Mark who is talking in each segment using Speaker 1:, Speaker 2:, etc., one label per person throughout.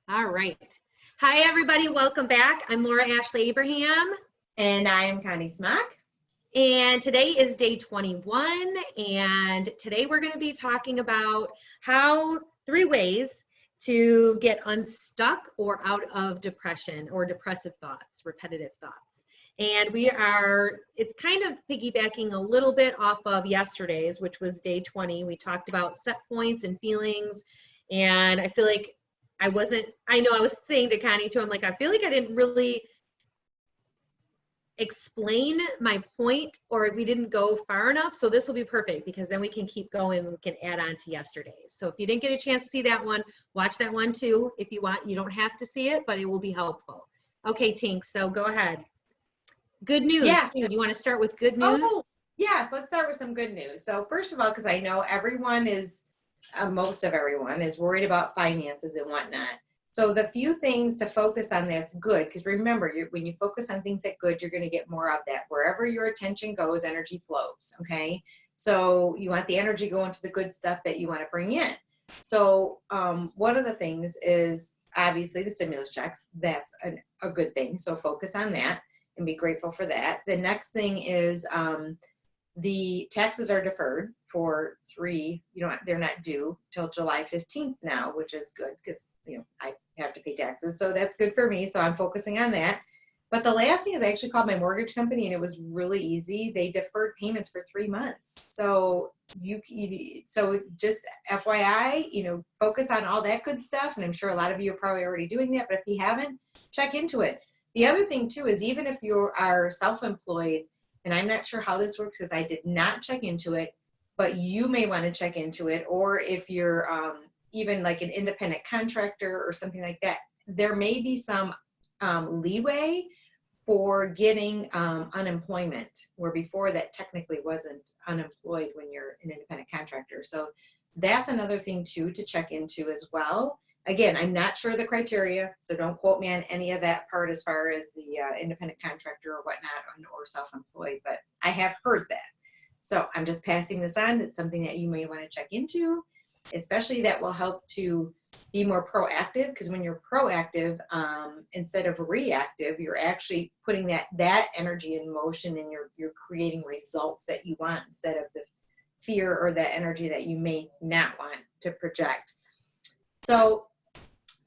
Speaker 1: All right. Hi, everybody. Welcome back. I'm Laura Ashley Abraham.
Speaker 2: And I am Connie Smock.
Speaker 1: And today is day 21. And today we're going to be talking about three ways to get unstuck or out of depression or depressive thoughts, repetitive thoughts. And it's kind of piggybacking a little bit off of yesterday's, which was day 20. We talked about set points and feelings. And I feel like I was saying to Connie too, I'm like, I feel like I didn't really explain my point, or we didn't go far enough. So this will be perfect because then we can keep going and we can add on to yesterday's. So if you didn't get a chance to see that one, watch that one too. If you want, you don't have to see it, but it will be helpful. Okay, Tink, so go ahead. Good news.
Speaker 2: Yes.
Speaker 1: Do you want to start with good news?
Speaker 2: Oh, yes. Let's start with some good news. So first of all, because I know most of everyone is worried about finances and whatnot. So the few things to focus on that's good, because remember, when you focus on things that good, you're going to get more of that. Wherever your attention goes, energy flows, okay? So you want the energy going to the good stuff that you want to bring in. So one of the things is obviously the stimulus checks. That's a good thing. So focus on that and be grateful for that. The next thing is the taxes are deferred for they're not due till July 15th now, which is good because, I have to pay taxes. So that's good for me. So I'm focusing on that. But the last thing is I actually called my mortgage company and it was really easy. They deferred payments for 3 months. So so just FYI, focus on all that good stuff. And I'm sure a lot of you are probably already doing that, but if you haven't, check into it. The other thing too is even if you are self-employed, and I'm not sure how this works because I did not check into it, but you may want to check into it. Or if you're even like an independent contractor or something like that, there may be some leeway for getting unemployment, where before that technically wasn't unemployed when you're an independent contractor. So that's another thing too to check into as well. Again, I'm not sure the criteria, so don't quote me on any of that part as far as the independent contractor or whatnot or self-employed, but I have heard that. So I'm just passing this on. It's something that you may want to check into, especially that will help to be more proactive, because when you're proactive, instead of reactive, you're actually putting that energy in motion and you're creating results that you want instead of the fear or the energy that you may not want to project. So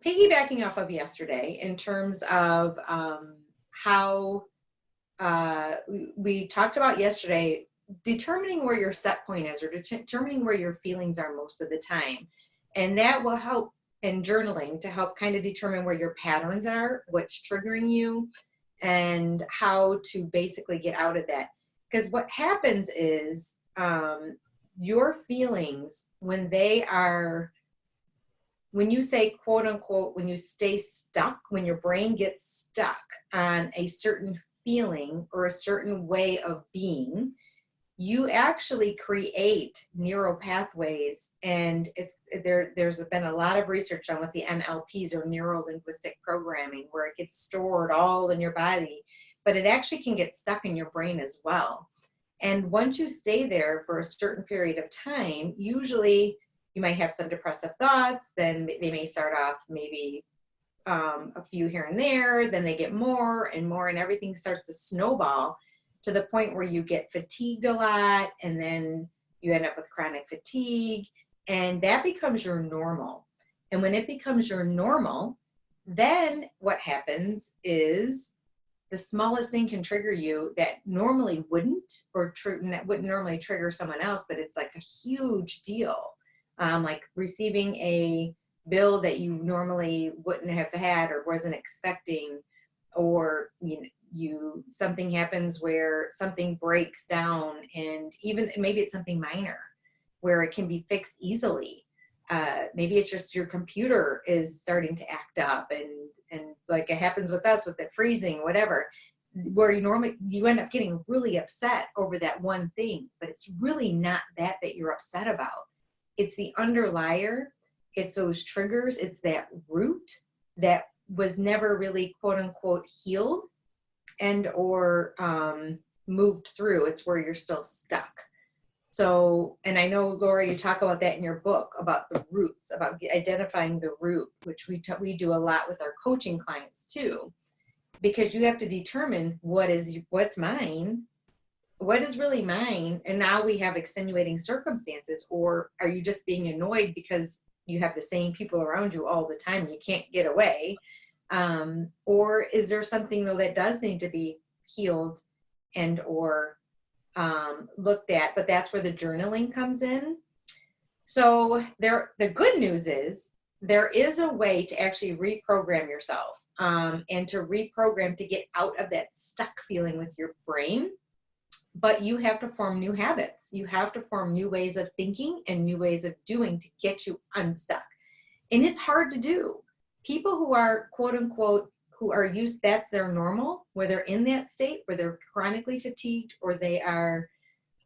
Speaker 2: piggybacking off of yesterday in terms of how we talked about yesterday, determining where your set point is or determining where your feelings are most of the time. And that will help in journaling to help kind of determine where your patterns are, what's triggering you, and how to basically get out of that. Because what happens is your feelings, when you say, quote unquote, when you stay stuck, when your brain gets stuck on a certain feeling or a certain way of being, you actually create neural pathways. And there's been a lot of research on what the NLPs or neuro linguistic programming, where it gets stored all in your body, but it actually can get stuck in your brain as well. And once you stay there for a certain period of time, usually you might have some depressive thoughts, then they may start off maybe a few here and there, then they get more and more, and everything starts to snowball to the point where you get fatigued a lot, and then you end up with chronic fatigue, and that becomes your normal. And when it becomes your normal, then what happens is the smallest thing can trigger you that normally wouldn't, that wouldn't normally trigger someone else, but it's like a huge deal. Like receiving a bill that you normally wouldn't have had or wasn't expecting, or something happens where something breaks down, and even maybe it's something minor where it can be fixed easily. Maybe it's just your computer is starting to act up, and like it happens with us with it freezing, whatever, where you end up getting really upset over that one thing, but it's really not that you're upset about. It's the underlier, it's those triggers, it's that root that was never really, quote unquote, healed and or moved through. It's where you're still stuck. So, and I know, Laura, you talk about that in your book about the roots, about identifying the root, which we do a lot with our coaching clients too, because you have to determine what's mine, what is really mine, and now we have extenuating circumstances, or are you just being annoyed because you have the same people around you all the time and you can't get away, or is there something though that does need to be healed and or looked at? But that's where the journaling comes in. So the good news is there is a way to actually reprogram yourself, and to reprogram to get out of that stuck feeling with your brain. But you have to form new habits. You have to form new ways of thinking and new ways of doing to get you unstuck. And it's hard to do. People who are quote unquote, who are used, that's their normal, where they're in that state, where they're chronically fatigued, or they are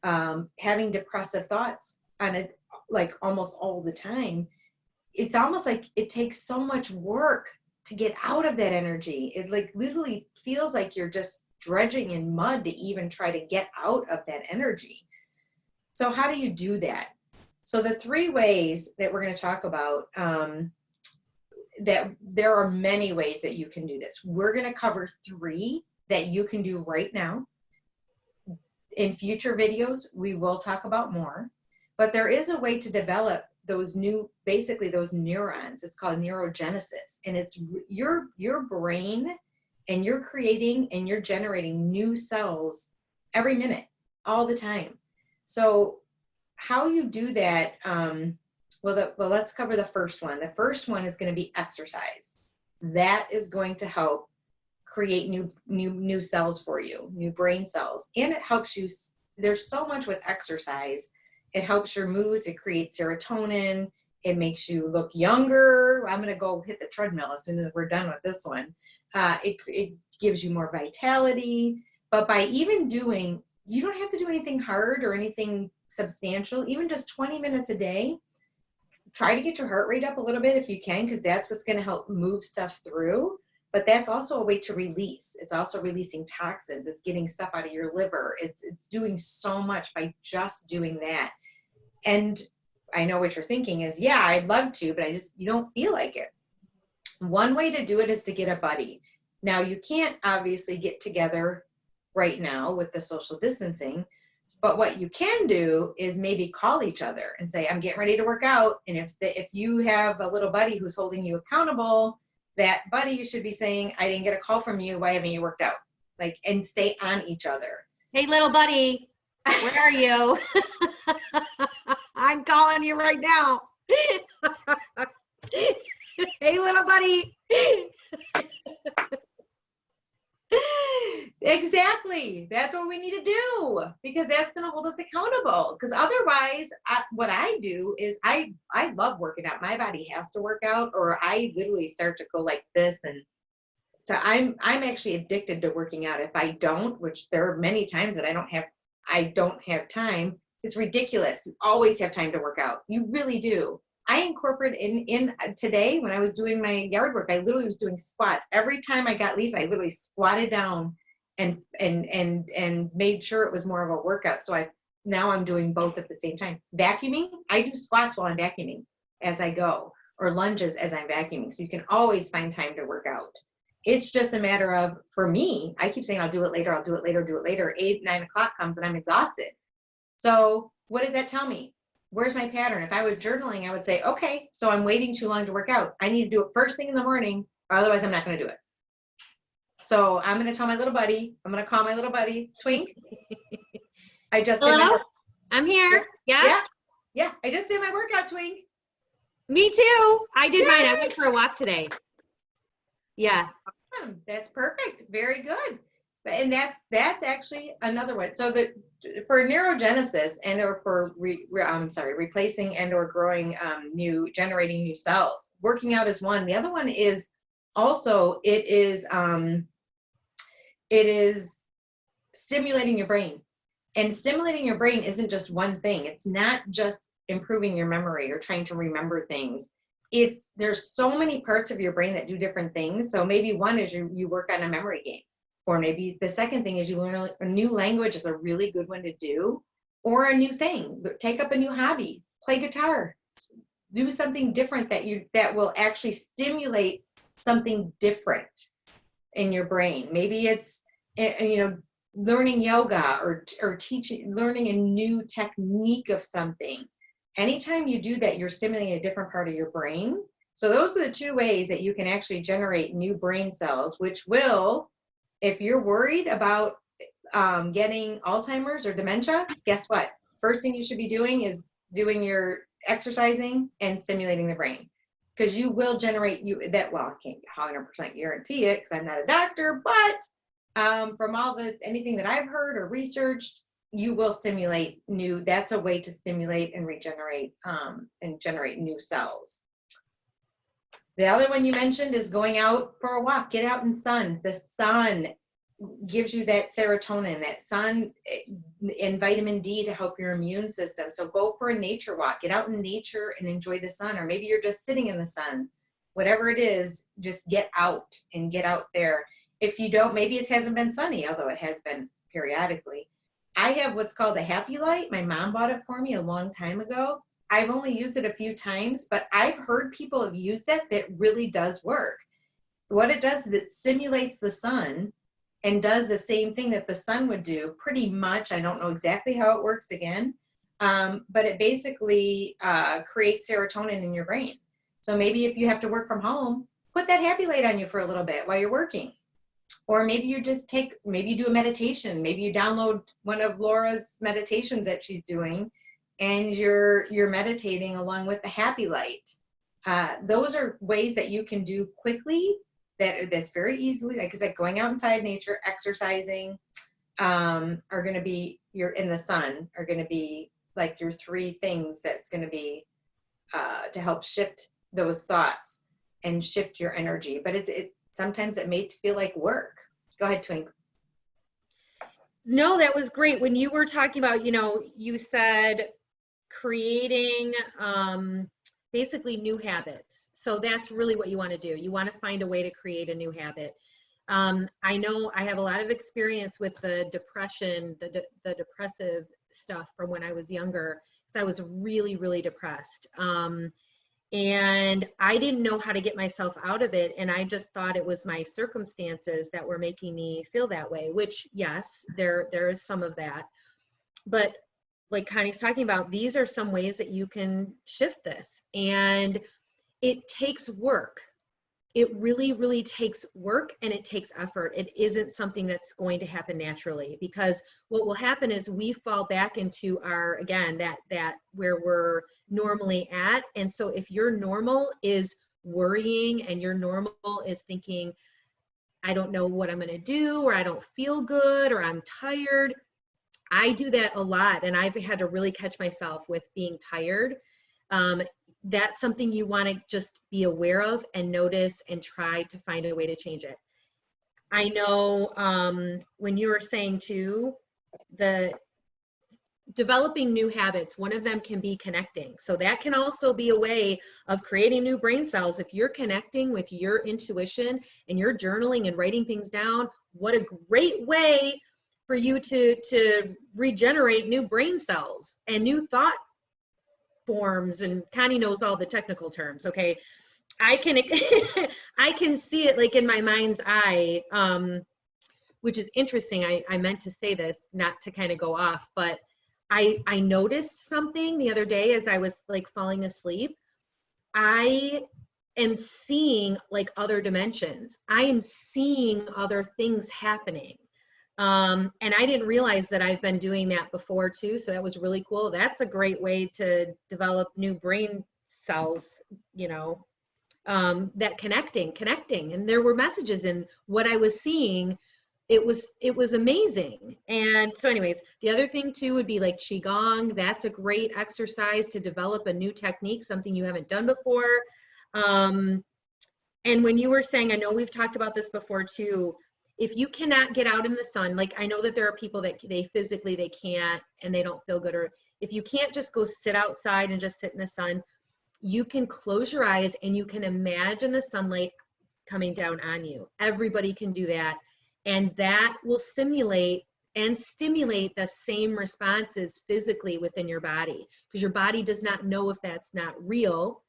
Speaker 2: having depressive thoughts on it, like almost all the time. It's almost like it takes so much work to get out of that energy. It like literally feels like you're just dredging in mud to even try to get out of that energy. So how do you do that? So the 3 ways that we're going to talk about, that there are many ways that you can do this. We're going to cover 3 that you can do right now. In future videos, we will talk about more, but there is a way to develop those basically those neurons. It's called neurogenesis, and it's your brain, and you're creating and you're generating new cells every minute, all the time. So how you do that, well, let's cover the first one. The first one is going to be exercise. That is going to help create new cells for you, new brain cells. And it helps you, there's so much with exercise. It helps your moods, it creates serotonin, it makes you look younger. I'm going to go hit the treadmill as soon as we're done with this one. It gives you more vitality. But by even doing, you don't have to do anything hard or anything substantial, even just 20 minutes a day. Try to get your heart rate up a little bit if you can, because that's what's going to help move stuff through. But that's also a way to release. It's also releasing toxins. It's getting stuff out of your liver. It's doing so much by just doing that. And I know what you're thinking is, yeah, I'd love to, but you don't feel like it. One way to do it is to get a buddy. Now, you can't obviously get together right now with the social distancing, but what you can do is maybe call each other and say, I'm getting ready to work out. And if you have a little buddy who's holding you accountable, that buddy should be saying, I didn't get a call from you. Why haven't you worked out? Like, and stay on each other.
Speaker 1: Hey, little buddy, where are you? I'm calling you right now. Hey, little buddy.
Speaker 2: Exactly. That's what we need to do, because that's going to hold us accountable. Because otherwise, what I do is I love working out. My body has to work out, or I literally start to go like this. And so I'm actually addicted to working out. If I don't, which there are many times that I don't have time. It's ridiculous. You always have time to work out. You really do. I incorporate in today when I was doing my yard work, I literally was doing squats. Every time I got leaves, I literally squatted down and made sure it was more of a workout. So now I'm doing both at the same time. Vacuuming, I do squats while I'm vacuuming as I go, or lunges as I'm vacuuming. So you can always find time to work out. It's just a matter of, for me, I keep saying I'll do it later, I'll do it later, do it later. 8, 9 o'clock comes and I'm exhausted. So what does that tell me? Where's my pattern? If I was journaling, I would say, okay, so I'm waiting too long to work out. I need to do it first thing in the morning, or otherwise I'm not going to do it. So I'm going to tell my little buddy, I'm going to call my little buddy, Twink. I just did my
Speaker 1: Hello?
Speaker 2: work.
Speaker 1: I'm here. Yeah?
Speaker 2: Yeah. I just did my workout, Twink.
Speaker 1: Me too. I did mine. I went for a walk today. Yeah.
Speaker 2: That's perfect. Very good. And that's actually another one. So for neurogenesis and or for replacing and or growing generating new cells, working out is one. The other one is also it is stimulating your brain. And stimulating your brain isn't just one thing. It's not just improving your memory or trying to remember things. There's so many parts of your brain that do different things. So maybe one is you work on a memory game. Or maybe the second thing is you learn a new language is a really good one to do. or a new thing. Take up a new hobby, play guitar, do something different that will actually stimulate something different in your brain. Maybe it's, learning yoga or learning a new technique of something. Anytime you do that, you're stimulating a different part of your brain. So those are the two ways that you can actually generate new brain cells, which will, if you're worried about getting Alzheimer's or dementia, guess what? First thing you should be doing is doing your exercising and stimulating the brain, because you will generate well, I can't 100% guarantee it because I'm not a doctor, but from anything that I've heard or researched, you will stimulate that's a way to stimulate and regenerate and generate new cells. The other one you mentioned is going out for a walk. Get out in sun. The sun gives you that serotonin, that sun and vitamin D to help your immune system. So go for a nature walk. Get out in nature and enjoy the sun. Or maybe you're just sitting in the sun. Whatever it is, just get out and get out there. If you don't, maybe it hasn't been sunny, although it has been periodically. I have what's called a happy light. My mom bought it for me a long time ago. I've only used it a few times, but I've heard people have used it that really does work. What it does is it simulates the sun and does the same thing that the sun would do pretty much. I don't know exactly how it works again, but it basically creates serotonin in your brain. So maybe if you have to work from home, put that happy light on you for a little bit while you're working. Or maybe you just maybe you do a meditation. Maybe you download one of Laura's meditations that she's doing and you're meditating along with the happy light. Those are ways that you can do quickly that's very easily, like I said, going out inside nature, exercising, are going to be, you're in the sun, are going to be like your three things that's going to be to help shift those thoughts and shift your energy. But sometimes it may feel like work. Go ahead, Twink.
Speaker 1: No, that was great. When you were talking about, you said creating basically new habits. So that's really what you want to do. You want to find a way to create a new habit. I know I have a lot of experience with the depression, the depressive stuff from when I was younger, because I was really, really depressed. And I didn't know how to get myself out of it. And I just thought it was my circumstances that were making me feel that way, which yes, there is some of that. But like Connie's talking about, these are some ways that you can shift this. And it takes work. It really, really takes work and it takes effort. It isn't something that's going to happen naturally, because what will happen is we fall back into our, again, that where we're normally at. And so if your normal is worrying and your normal is thinking, I don't know what I'm going to do, or I don't feel good, or I'm tired. I do that a lot. And I've had to really catch myself with being tired. That's something you want to just be aware of and notice and try to find a way to change it. I know when you were saying too, the developing new habits, one of them can be connecting. So that can also be a way of creating new brain cells. If you're connecting with your intuition and you're journaling and writing things down, what a great way for you to regenerate new brain cells and new thought forms. And Connie knows all the technical terms. Okay. I can see it like in my mind's eye, which is interesting. I meant to say this, not to kind of go off, but I noticed something the other day as I was like falling asleep. I am seeing like other dimensions. I am seeing other things happening. And I didn't realize that I've been doing that before too. So that was really cool. That's a great way to develop new brain cells, that connecting. And there were messages in what I was seeing. It was amazing. And so anyways, the other thing too would be like Qigong. That's a great exercise to develop a new technique, something you haven't done before. And when you were saying, I know we've talked about this before too, if you cannot get out in the sun, like I know that there are people that they can't and they don't feel good, or if you can't just go sit outside and just sit in the sun, you can close your eyes and you can imagine the sunlight coming down on you. Everybody can do that. And that will simulate and stimulate the same responses physically within your body, because your body does not know if that's not real.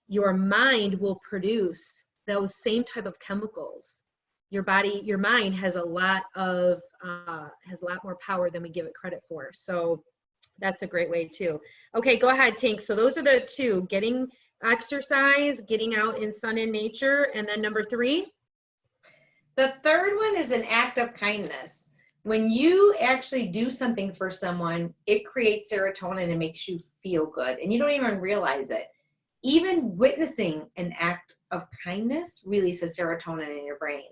Speaker 1: Your mind will produce those same type of chemicals. Your mind has a lot more power than we give it credit for. So that's a great way too. Okay, go ahead, Tink. So those are the two: getting exercise, getting out in sun and nature, and then number 3.
Speaker 2: The third one is an act of kindness. When you actually do something for someone, it creates serotonin and makes you feel good, and you don't even realize it. Even witnessing an act of kindness releases serotonin in your brain.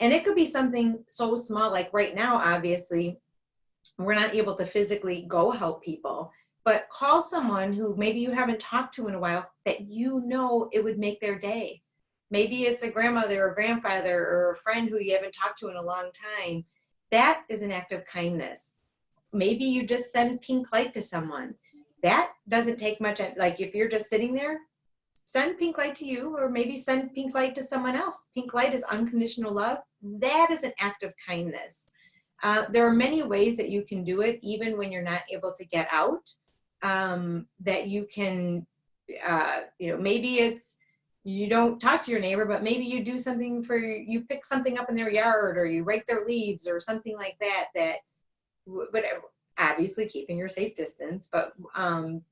Speaker 2: And it could be something so small, like right now, obviously, we're not able to physically go help people, but call someone who maybe you haven't talked to in a while that you know it would make their day. Maybe it's a grandmother or grandfather or a friend who you haven't talked to in a long time. That is an act of kindness. Maybe you just send pink light to someone. That doesn't take much. Like if you're just sitting there, send pink light to you, or maybe send pink light to someone else. Pink light is unconditional love. That is an act of kindness. There are many ways that you can do it, even when you're not able to get out, that you can, maybe it's, you don't talk to your neighbor, but maybe you do something you pick something up in their yard, or you rake their leaves or something like that, whatever, obviously keeping your safe distance, but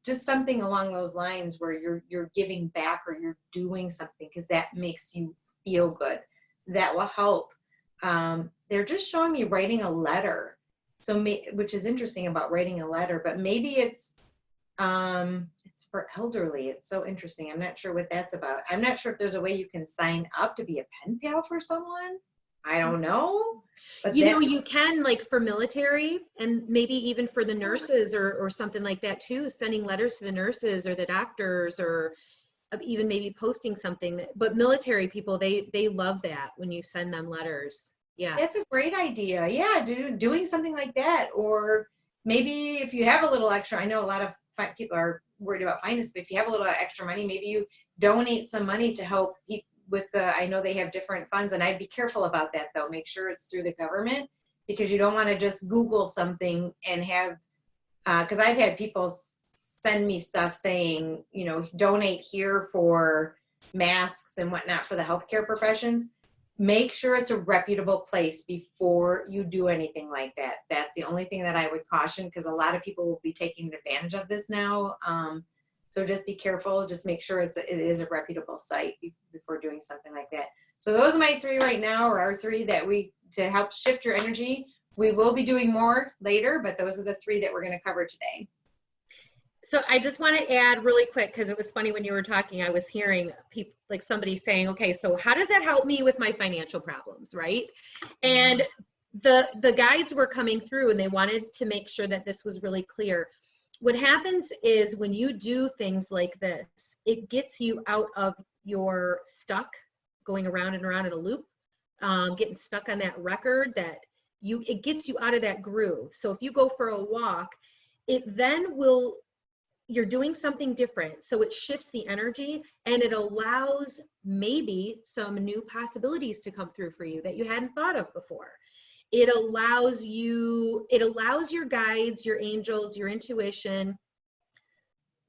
Speaker 2: just something along those lines where you're giving back or you're doing something because that makes you feel good. That will help. They're just showing me writing a letter, which is interesting about writing a letter, but maybe it's for elderly. It's so interesting. I'm not sure what that's about. I'm not sure if there's a way you can sign up to be a pen pal for someone. I don't know. But
Speaker 1: you can, like for military, and maybe even for the nurses or something like that too, sending letters to the nurses or the doctors, or even maybe posting something. But military people, they love that when you send them letters. Yeah.
Speaker 2: That's a great idea. Yeah, doing something like that. Or maybe if you have a little extra, I know a lot of people are worried about finances, but if you have a little extra money, maybe you donate some money to help people with I know they have different funds, and I'd be careful about that though. Make sure it's through the government, because you don't want to just Google something and have, because I've had people send me stuff saying, donate here for masks and whatnot for the healthcare professions. Make sure it's a reputable place before you do anything like that. That's the only thing that I would caution, because a lot of people will be taking advantage of this now. So just be careful. Just make sure it is a reputable site before doing something like that. So those are my 3 right now, or our 3 to help shift your energy. We will be doing more later, but those are the 3 that we're going to cover today.
Speaker 1: So I just want to add really quick, because it was funny when you were talking, I was hearing people, like somebody saying, okay, so how does that help me with my financial problems, right? And the guides were coming through, and they wanted to make sure that this was really clear. What happens is when you do things like this, it gets you out of your stuck, going around and around in a loop, getting stuck on that record, it gets you out of that groove. So if you go for a walk, you're doing something different. So it shifts the energy, and it allows maybe some new possibilities to come through for you that you hadn't thought of before. It allows your guides, your angels, your intuition,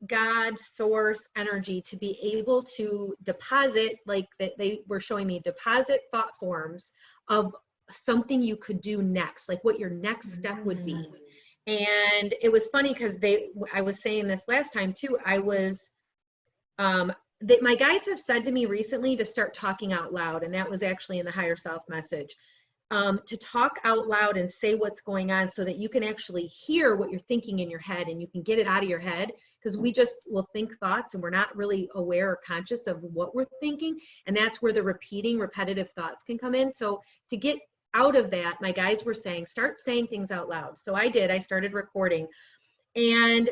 Speaker 1: God, source, energy to be able to deposit, like they were showing me, deposit thought forms of something you could do next, like what your next step would be. And it was funny because I was saying this last time too, my guides have said to me recently to start talking out loud, and that was actually in the higher self message. To talk out loud and say what's going on, so that you can actually hear what you're thinking in your head, and you can get it out of your head, because we just will think thoughts and we're not really aware or conscious of what we're thinking. And that's where the repetitive thoughts can come in. So to get out of that, my guides were saying, start saying things out loud. So I started recording. And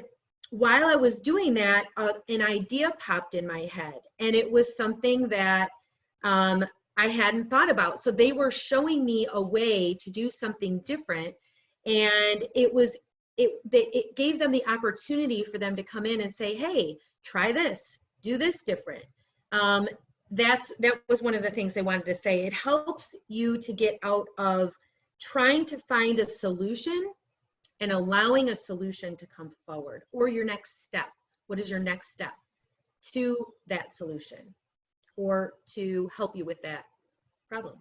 Speaker 1: while I was doing that, an idea popped in my head, and it was something that I hadn't thought about. So they were showing me a way to do something different, and it gave them the opportunity for them to come in and say, hey, try this, do this different. That was one of the things they wanted to say. It helps you to get out of trying to find a solution and allowing a solution to come forward, or your next step. What is your next step to that solution or to help you with that problem?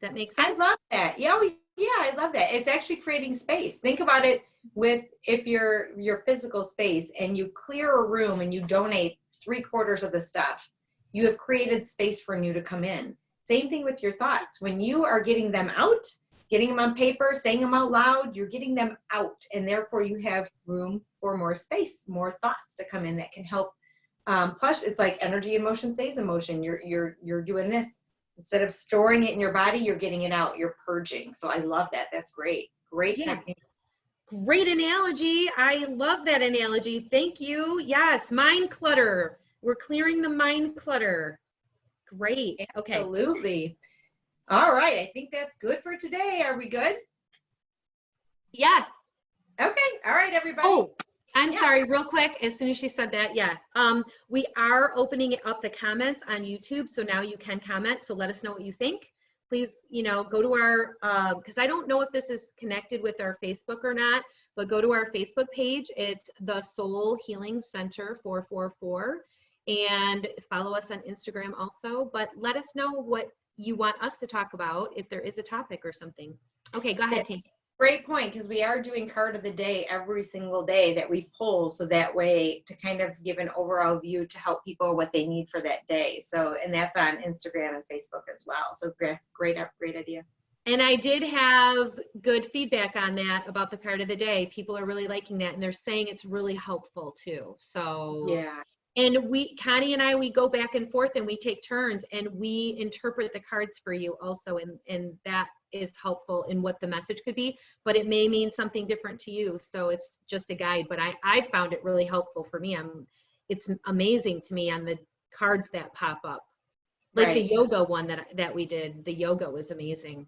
Speaker 1: That makes sense?
Speaker 2: I love that. Yeah, yeah, I love that. It's actually creating space. Think about it with if your physical space and you clear a room and you donate 3/4 of the stuff, you have created space for new to come in. Same thing with your thoughts. When you are getting them out, getting them on paper, saying them out loud, you're getting them out, and therefore you have room for more space, more thoughts to come in that can help. Plus, it's like energy in motion stays in motion. You're doing this. Instead of storing it in your body, you're getting it out. You're purging. So I love that. That's great. Great technique.
Speaker 1: Great analogy. I love that analogy. Thank you. Yes, mind clutter. We're clearing the mind clutter. Great. Okay.
Speaker 2: Absolutely. All right. I think that's good for today. Are we good?
Speaker 1: Yeah.
Speaker 2: Okay. All right, everybody.
Speaker 1: Oh, I'm sorry, real quick, as soon as she said that, yeah. We are opening up the comments on YouTube, so now you can comment, so let us know what you think. Please, go to our, because I don't know if this is connected with our Facebook or not, but go to our Facebook page. It's the Soul Healing Center 444, and follow us on Instagram also, but let us know what you want us to talk about if there is a topic or something. Okay, go ahead, Tim.
Speaker 2: Great point, because we are doing card of the day every single day that we pull, so that way to kind of give an overall view to help people what they need for that day. So, and that's on Instagram and Facebook as well. So great idea.
Speaker 1: And I did have good feedback on that about the card of the day. People are really liking that, and they're saying it's really helpful too. So
Speaker 2: yeah.
Speaker 1: And Connie and I, we go back and forth and we take turns and we interpret the cards for you also. And that is helpful in what the message could be, but it may mean something different to you. So it's just a guide, but I found it really helpful for me. It's amazing to me on the cards that pop up. Like the yoga one that we did, the yoga was amazing.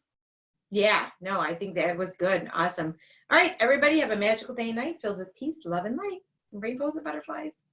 Speaker 2: Yeah, no, I think that was good. Awesome. All right, everybody have a magical day and night filled with peace, love, and light, rainbows and butterflies.